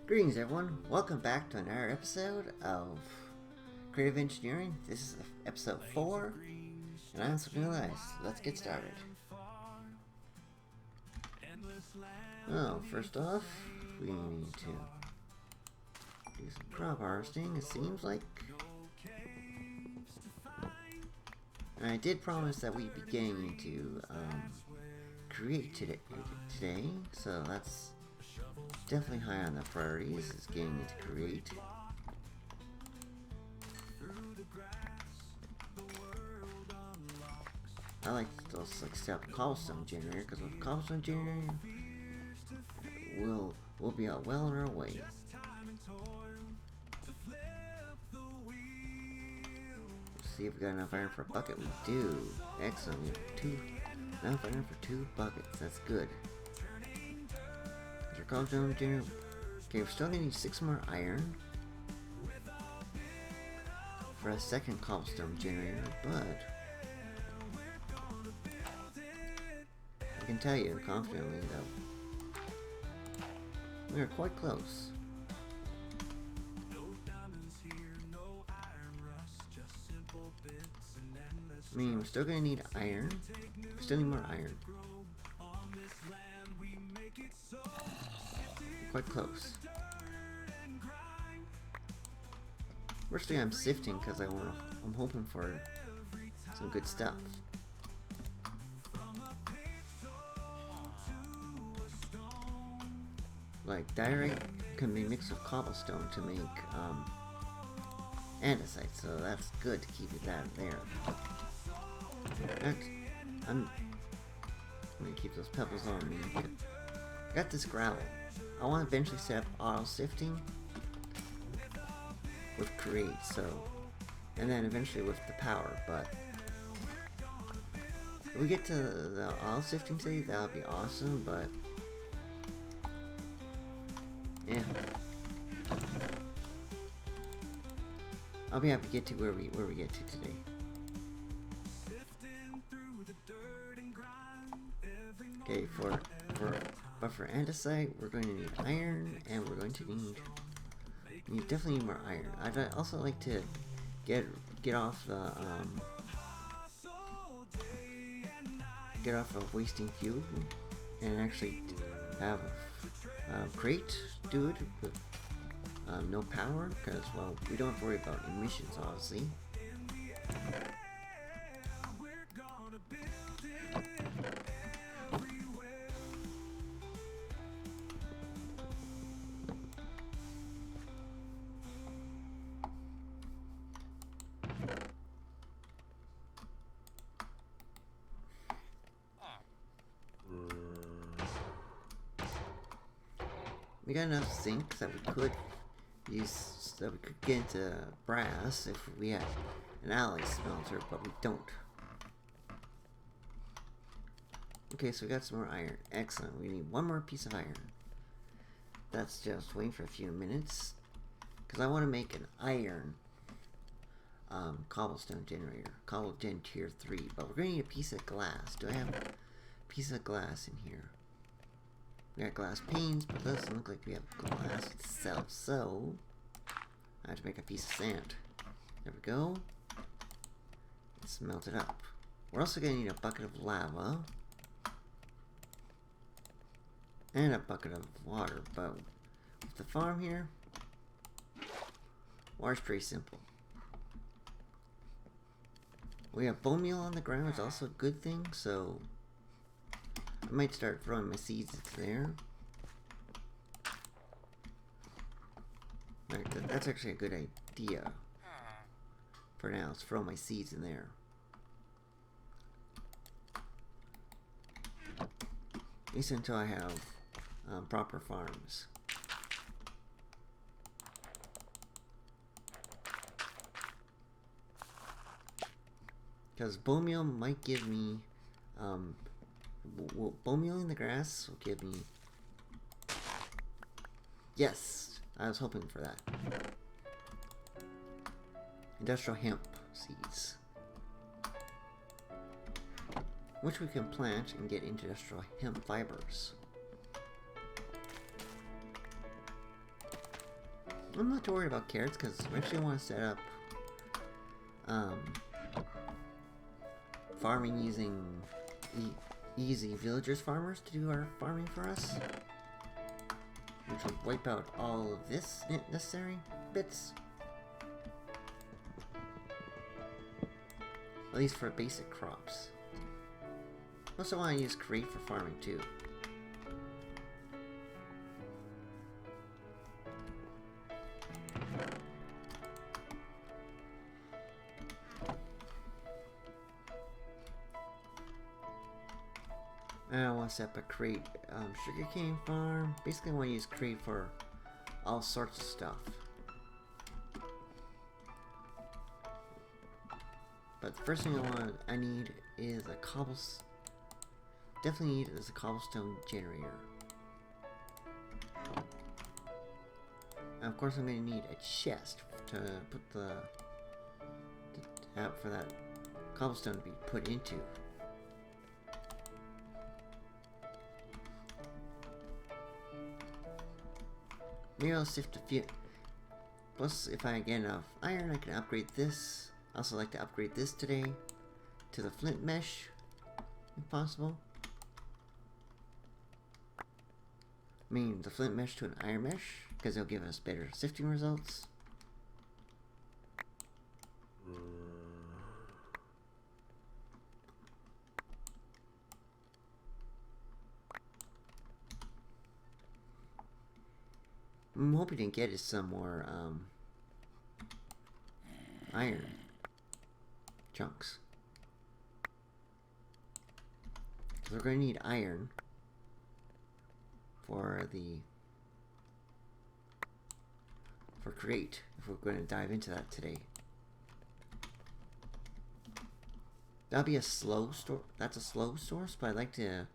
Greetings everyone, welcome back to another episode of Creative Engineering. This is episode 4, and I'm Nice. Let's get started. Well, first off, we need to do some crop harvesting, it seems like. And I did promise that we'd be getting into create today, so that's definitely high on the priorities, is getting into create. I like those set up cobblestone generator, because with cobblestone generator we'll be out well on our way. Let's see if we got enough iron for a bucket. We do. Excellent. We have enough iron for 2 buckets. That's good. Cobblestone generator. Okay, we're still gonna need 6 more iron for a second cobblestone generator, but I can tell you confidently that we are quite close. I mean, we're still gonna need iron. We still need more iron. Quite close. Firstly, I'm sifting because I'm hoping for some good stuff. Like diorite can be mixed with cobblestone to make andesite, so that's good to keep it that there. Next, I'm gonna keep those pebbles on me. Got this gravel. I want to eventually set up auto sifting with create, so, and then eventually with the power, but if we get to the auto sifting today, that would be awesome, but yeah. I'll be happy to get to where we get to today. Okay, but for andesite, we're going to need iron, and we're going to need definitely need more iron. I'd also like to get off the get off of wasting fuel and actually have crate do it with no power, because well, we don't have to worry about emissions, obviously. We got enough zinc that we could use, that we could get into brass if we had an alloy smelter, but we don't. Okay, so we got some more iron. Excellent. We need 1 more piece of iron. That's just waiting for a few minutes, because I want to make an iron cobblestone generator, cobblestone tier 3. But we're going to need a piece of glass. Do I have a piece of glass in here? We got glass panes, but it doesn't look like we have glass itself, so I have to make a piece of sand. There we go. Let's melt it up. We're also going to need a bucket of lava and a bucket of water, but with the farm here, water's pretty simple. We have bone meal on the ground, it's also a good thing, so I might start throwing my seeds into there. Right, that's actually a good idea. For now, let's throw my seeds in there. At least until I have proper farms. Because bone meal might give me bone meal in the grass will give me... Yes! I was hoping for that. Industrial hemp seeds. which we can plant and get industrial hemp fibers. I'm not too worried about carrots because we actually want to set up farming using easy villagers farmers to do our farming for us, which will wipe out all of this necessary bits, at least for basic crops. Also want to use create for farming too. And I want to set up a crate sugarcane farm. Basically, I want to use crate for all sorts of stuff. But the first thing I need is a definitely need is a cobblestone generator. And of course, I'm going to need a chest to put the for that cobblestone to be put into. Maybe I'll sift a few. Plus, if I get enough iron, I can upgrade this. I also like to upgrade this today to the flint mesh, if possible. I mean, the flint mesh to an iron mesh, because it'll give us better sifting results. I'm hoping to get is some more iron chunks. So we're going to need iron for create if we're going to dive into that today. That'll be a slow that's a slow source, but I'd like to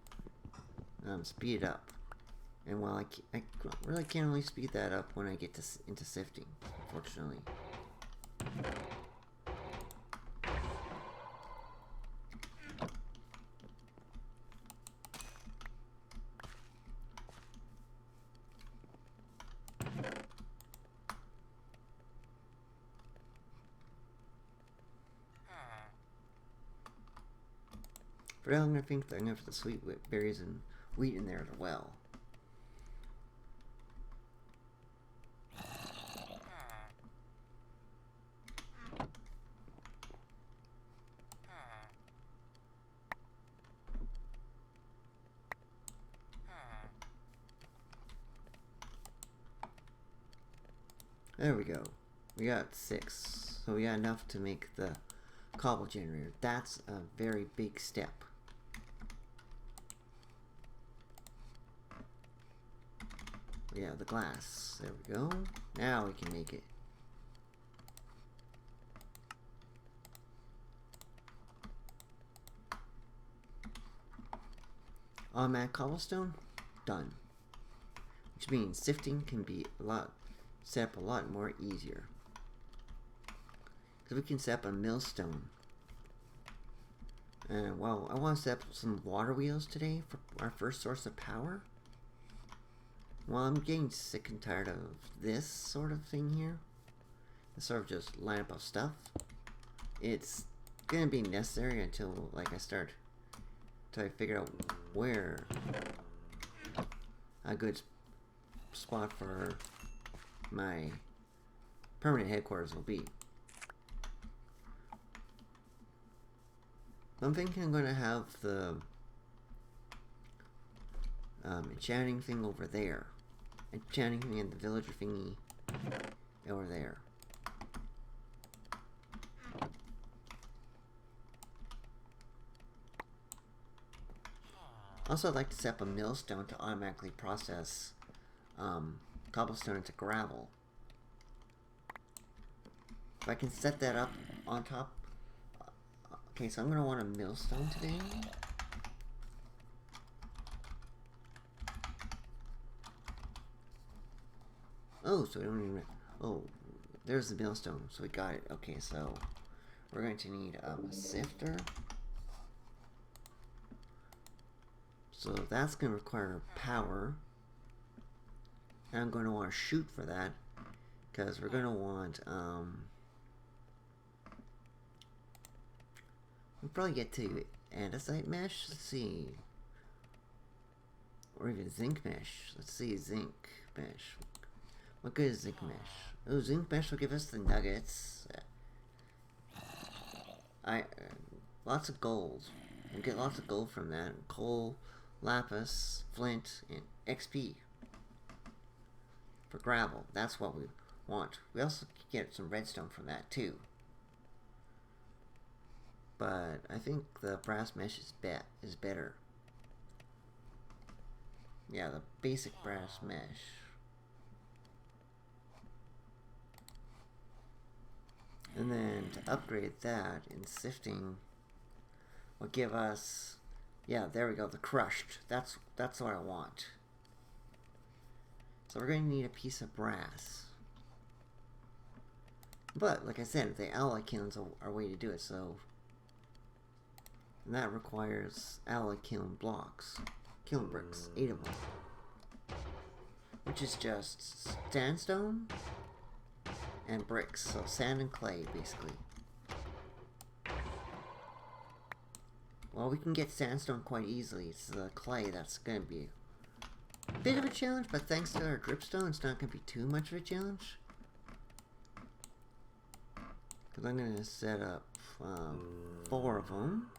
speed it up. And while I really can't really speed that up when I get into sifting, unfortunately. For now, I'm going to think that I'm going to put the sweet berries and wheat in there as well. There we go. We got 6. So we got enough to make the cobble generator. That's a very big step. Yeah, the glass. There we go. Now we can make it. Automatic cobblestone? Done. Which means sifting can be set up a lot more easier. Because we can set up a millstone. And well, I want to set up some water wheels today for our first source of power. Well, I'm getting sick and tired of this sort of thing here. This sort of just line up of stuff. It's gonna be necessary until I figure out where a good spot for my permanent headquarters will be. I'm thinking I'm gonna have the enchanting thing over there. Enchanting thing and the villager thingy over there. Also, I'd like to set up a millstone to automatically process cobblestone into gravel. If I can set that up on top. Okay, so I'm going to want a millstone today. Oh, so we don't even... Oh, there's the millstone, so we got it. Okay, so we're going to need a sifter. So that's going to require power. And I'm going to want to shoot for that, because we're gonna want we'll probably get to andesite mesh. Let's see, or even zinc mesh. Let's see, zinc mesh. What good is zinc mesh? Oh, zinc mesh will give us the nuggets. Lots of gold. We'll get lots of gold from that. Coal, lapis, flint, and XP for gravel. That's what we want. We also get some redstone from that too. But I think the brass mesh is better. Yeah, the basic brass mesh. And then to upgrade that in sifting will give us, yeah, there we go, the crushed. That's what I want. So we're going to need a piece of brass. But like I said, the alloy kilns are a way to do it. So, and that requires alloy kiln blocks, kiln bricks, 8 of them, which is just sandstone and bricks, so sand and clay basically. Well, we can get sandstone quite easily. It's the clay that's going to be a bit of a challenge, but thanks to our dripstone, it's not going to be too much of a challenge. Because I'm going to set up 4 of them.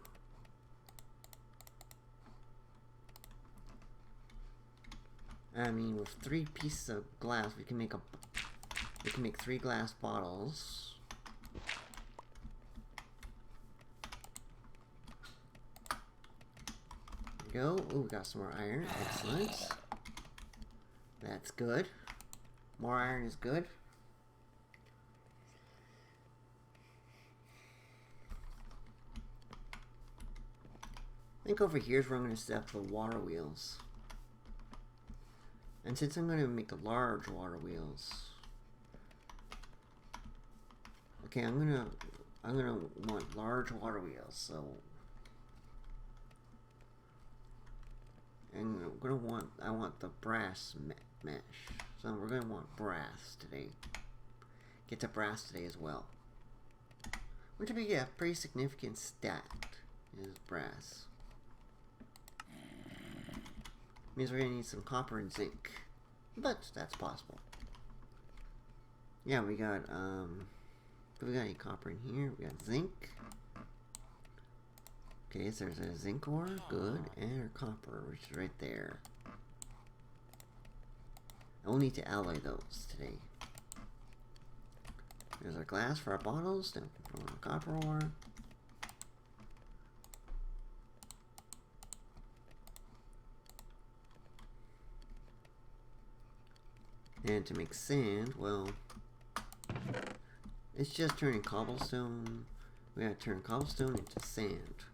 I mean, with 3 pieces of glass, we can make 3 glass bottles. There we go. Oh, we got some more iron. Excellent. That's good. More iron is good. I think over here is where I'm going to set up the water wheels. And since I'm going to make large water wheels, okay, I'm gonna want large water wheels. So, and I want the brass mesh. So we're gonna want brass today. Get to brass today as well, which would be a pretty significant stat. Is brass. Means we're gonna need some copper and zinc, but that's possible. Yeah, we got we got any copper in here? We got zinc. Okay, so there's a zinc ore, good, and our copper, which is right there. I'll need to alloy those today. There's our glass for our bottles, then we can put on copper ore. And to make sand, well, it's just turning cobblestone. We gotta turn cobblestone into sand.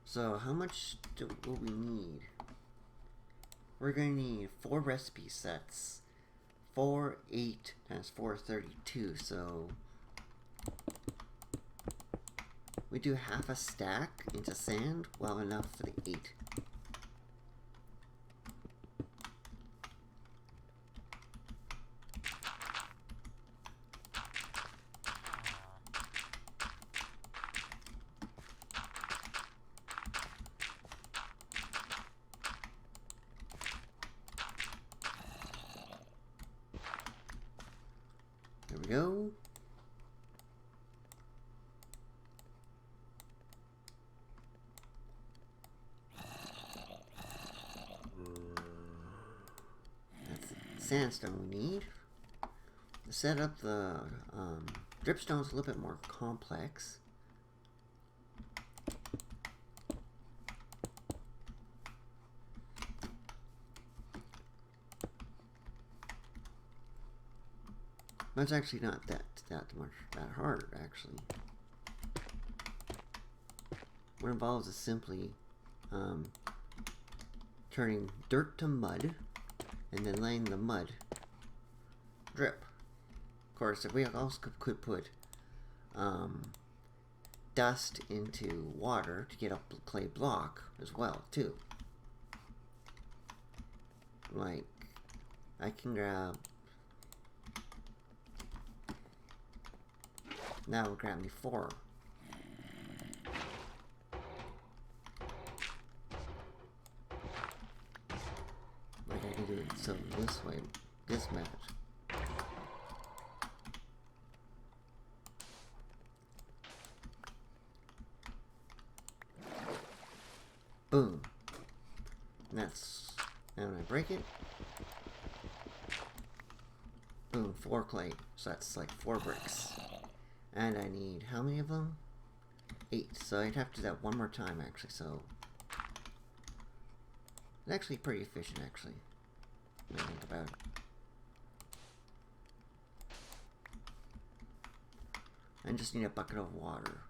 So how much will we need? We're gonna need 4 recipe sets. 4, 8, times 4, 32. So we do half a stack into sand, well enough for the 8. There we go. Sandstone we need. To set up the dripstone is a little bit more complex. But it's actually not that hard actually. What involves is simply turning dirt to mud and then letting the mud drip. Of course, if we also could put dust into water to get a clay block as well too. like, I can grab... That will grab me 4. Like I can do it so this way, this method. Boom. And that's, and when I break it, boom, 4 clay. So that's like 4 bricks. And I need, how many of them? 8. So I'd have to do that one more time, actually, so... It's actually pretty efficient, actually. When I think about it. I just need a bucket of water.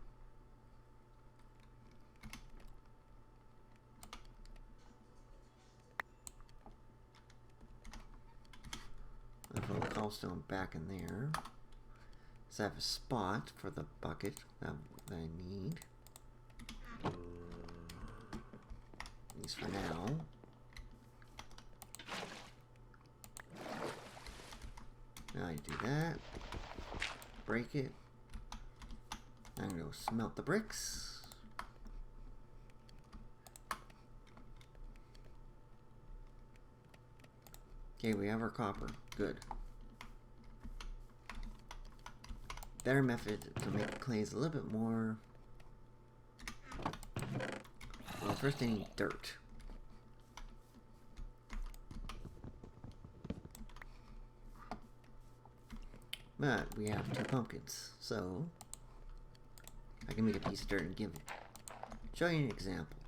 I put the cobblestone back in there. So I have a spot for the bucket that I need. At least for now. Now I do that. Break it. I'm gonna go smelt the bricks. Okay, we have our copper. Good. Better method to make clay is a little bit more... Well, first I need dirt. But we have 2 pumpkins, so I can make a piece of dirt and show you an example.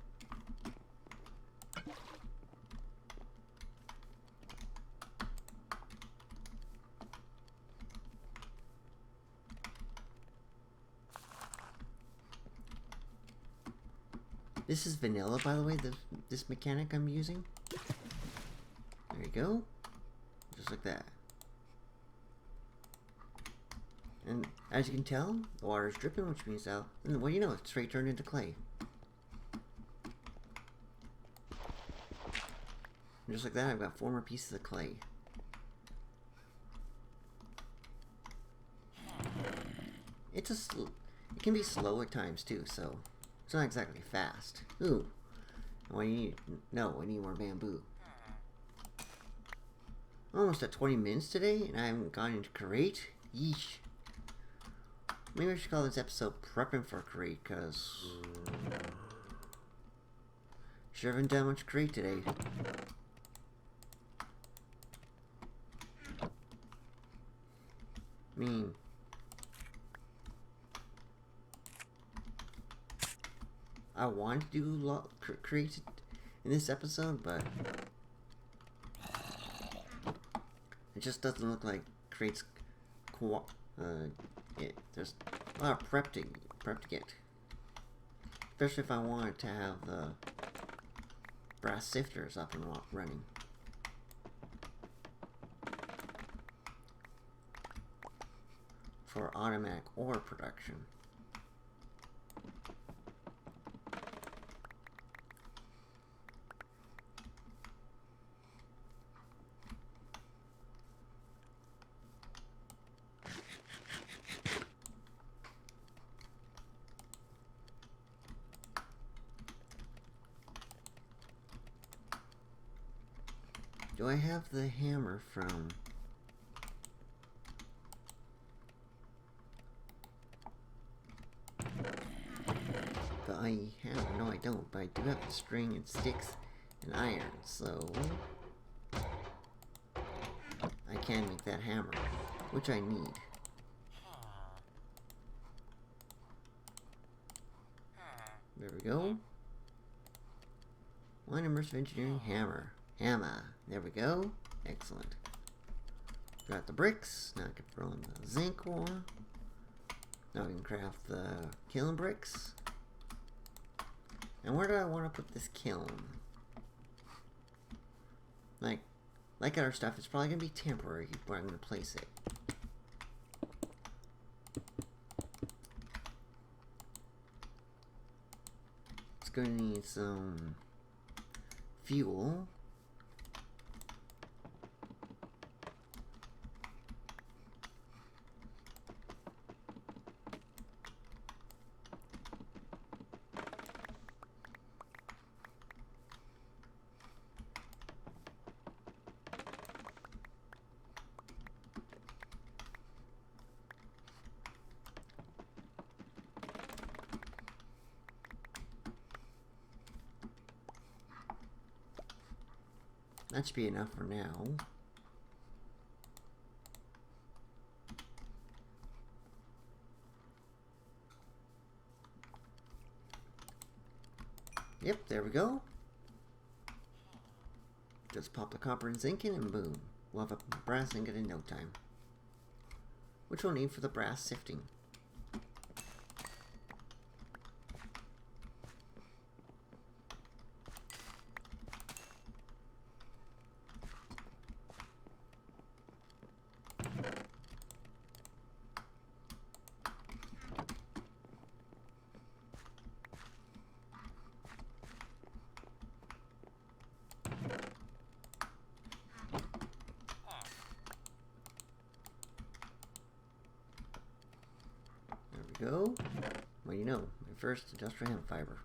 This is vanilla, by the way, this mechanic I'm using. There you go. Just like that. And as you can tell, the water is dripping, which means out. And what do you know? It's straight turned into clay. And just like that, I've got 4 more pieces of clay. It can be slow at times too, so it's not exactly fast. Ooh, what do you need? No, I need more bamboo. Almost at 20 minutes today, and I haven't gone into create. Yeesh. Maybe I should call this episode Prepping for Create, because sure haven't done much create today. I mean, I wanted to do create in this episode, but it just doesn't look like create's there's a lot of prep to get, especially if I wanted to have the brass sifters up and running. For automatic ore production. Do I have the hammer from... No I don't, but I do have the string and sticks and iron, so I can make that hammer, which I need. There we go. One Immersive Engineering hammer. There we go. Excellent. Got the bricks. Now I can throw in the zinc ore. Now I can craft the kiln bricks. And where do I want to put this kiln? Like our stuff, it's probably going to be temporary where I'm going to place it. It's going to need some fuel. That should be enough for now. Yep, there we go. Just pop the copper and zinc in and boom. We'll have a brass ingot in no time. Which we'll need for the brass sifting. Go. Well, you know, my first industrial hemp fiber.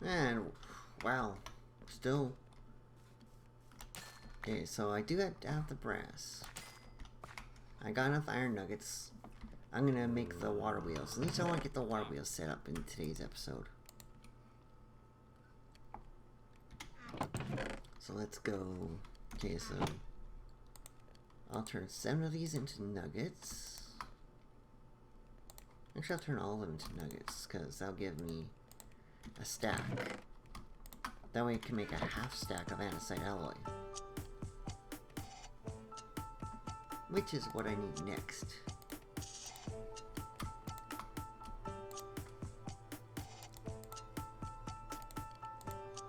And, wow, still. Okay, so I do have the brass. I got enough iron nuggets. I'm gonna make the water wheels. At least I want to get the water wheels set up in today's episode. So let's go. Okay, so I'll turn 7 of these into nuggets. Actually, I'll turn all of them into nuggets, because that'll give me a stack. That way I can make a half stack of andesite alloy. Which is what I need next.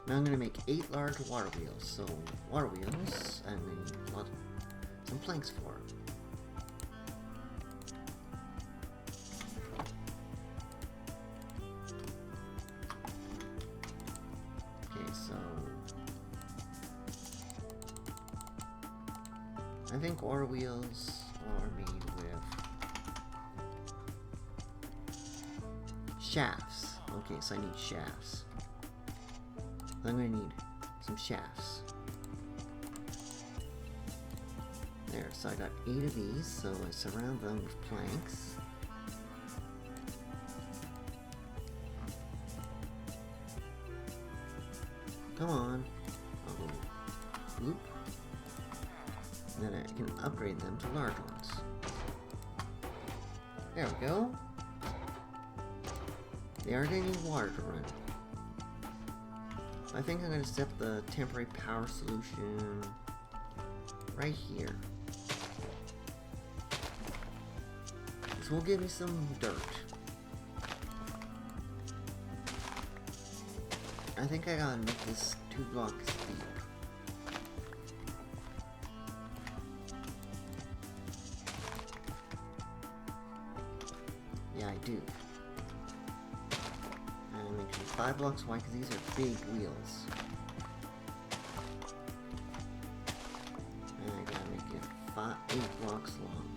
Now I'm going to make 8 large water wheels. So, water wheels, I need some planks for. Okay, so I think water wheels are made with shafts. Okay, so I need shafts. I'm going to need some shafts. There, so I got 8 of these, so I surround them with planks. Come on. I'll go whoop. And then I can upgrade them to large ones. There we go. They are going to need water to run. I think I'm going to set the temporary power solution right here. This will give me some dirt. I think I gotta make this 2 blocks deep. Yeah, I do. And make sure 5 blocks wide, because these are big wheels. And I gotta make it 8 blocks long.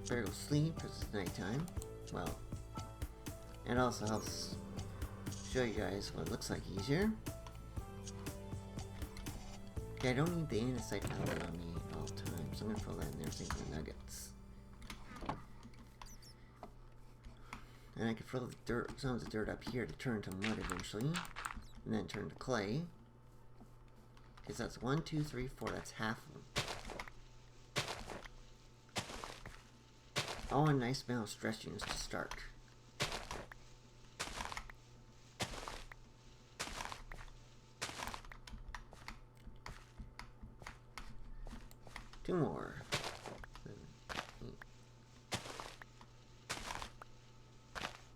Better go sleep, because it's nighttime. Well, and also helps show you guys what it looks like easier. Okay, I don't need the andesite alloy on me at all times, so I'm gonna throw that in there, same for the nuggets. And I can throw the dirt, some of the dirt up here to turn to mud eventually, and then turn to clay. Because that's 1, 2, 3, 4. That's half of them. Oh, a nice amount of stretch units to start. Two more.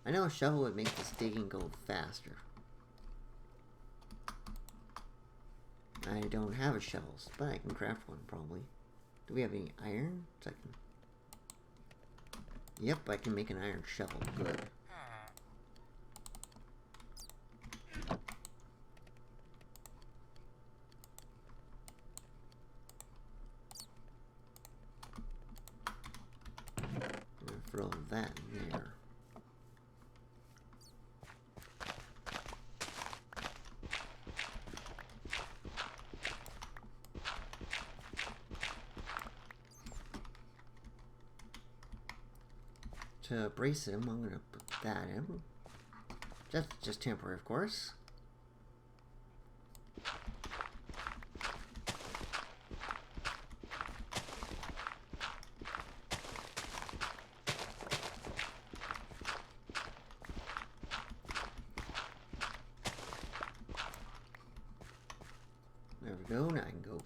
I know a shovel would make this digging go faster. I don't have a shovel, but I can craft one probably. Do we have any iron? So I can... Yep, I can make an iron shovel. Good. I'm gonna throw that in there. to brace him, I'm gonna put that in. Just temporary, of course. There we go, now I can go.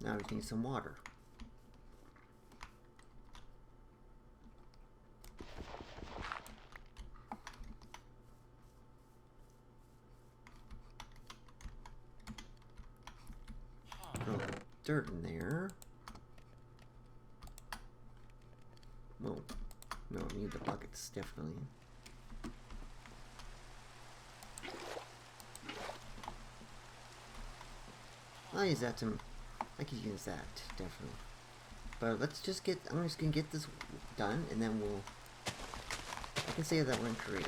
Now we need some water. Throw dirt in there. Whoa. No, I need the buckets, definitely. I'll use that to... I could use that, definitely. But let's just get... I'm just gonna get this done, and then we'll... I can say that we're in create.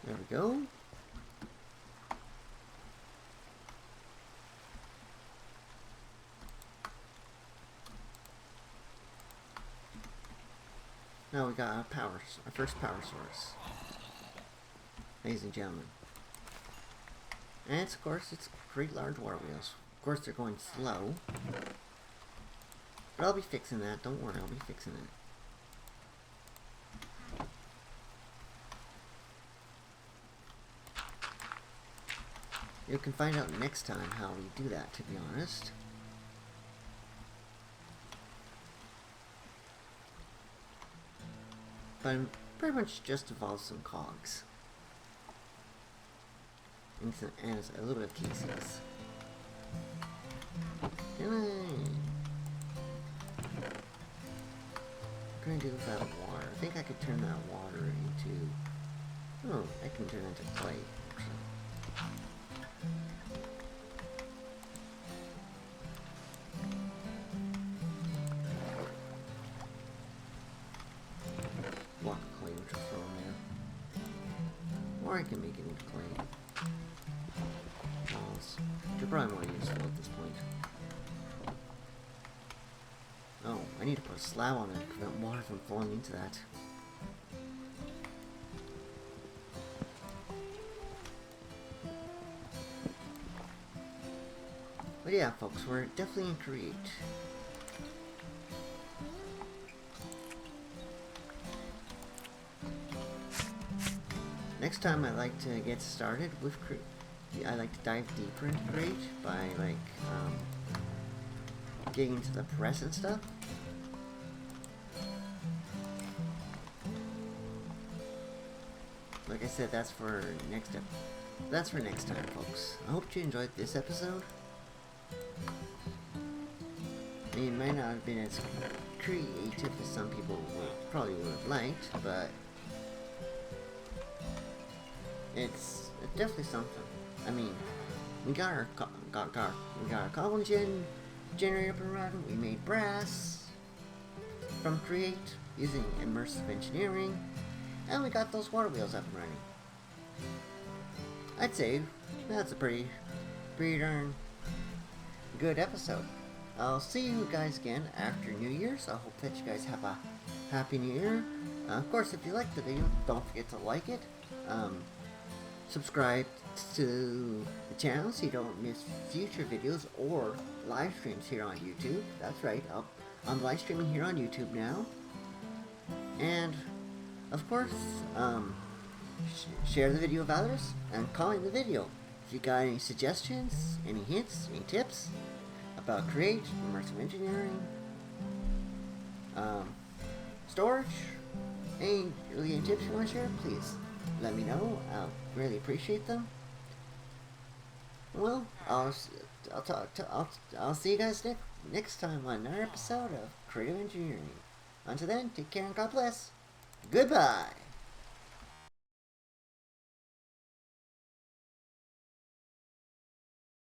There we go. Now we got our first power source. Ladies and gentlemen. And it's, of course, it's great large water wheels. Of course, they're going slow. But I'll be fixing that. Don't worry, I'll be fixing it. You can find out next time how we do that, to be honest. But it pretty much just involves some cogs. And a little bit of casings. And what can I do with that water? I think I could turn that water into... Oh, I can turn it into clay, actually. Block of clay which I'll throw in there. Or I can make it into clay. Walls. They're probably more useful at this point. Oh, I need to put a slab on it to prevent water from falling into that. But yeah, folks, we're definitely in create. Next time I like to get started with create. I like to dive deeper into create by like getting into the press and stuff. Like I said, that's for next time, folks. I hope you enjoyed this episode. I mean, it might not have been as creative as some people probably would have liked, but it's definitely something. I mean, we got our cobble generator up and running. We made brass from create using Immersive Engineering, and we got those water wheels up and running. I'd say that's a pretty darn good episode. I'll see you guys again after New Year's. I hope that you guys have a happy New Year. Of course, if you liked the video, don't forget to like it. Subscribe to the channel so you don't miss future videos or live streams here on YouTube. That's right, I'm live streaming here on YouTube now. And, of course, share the video with others and comment the video. If you got any suggestions, any hints, any tips about create, immersive engineering, storage, any tips you want to share, please let me know. I'll really appreciate them. Well, I'll see you guys next time on another episode of Creative Engineering. Until then, take care and God bless. Goodbye.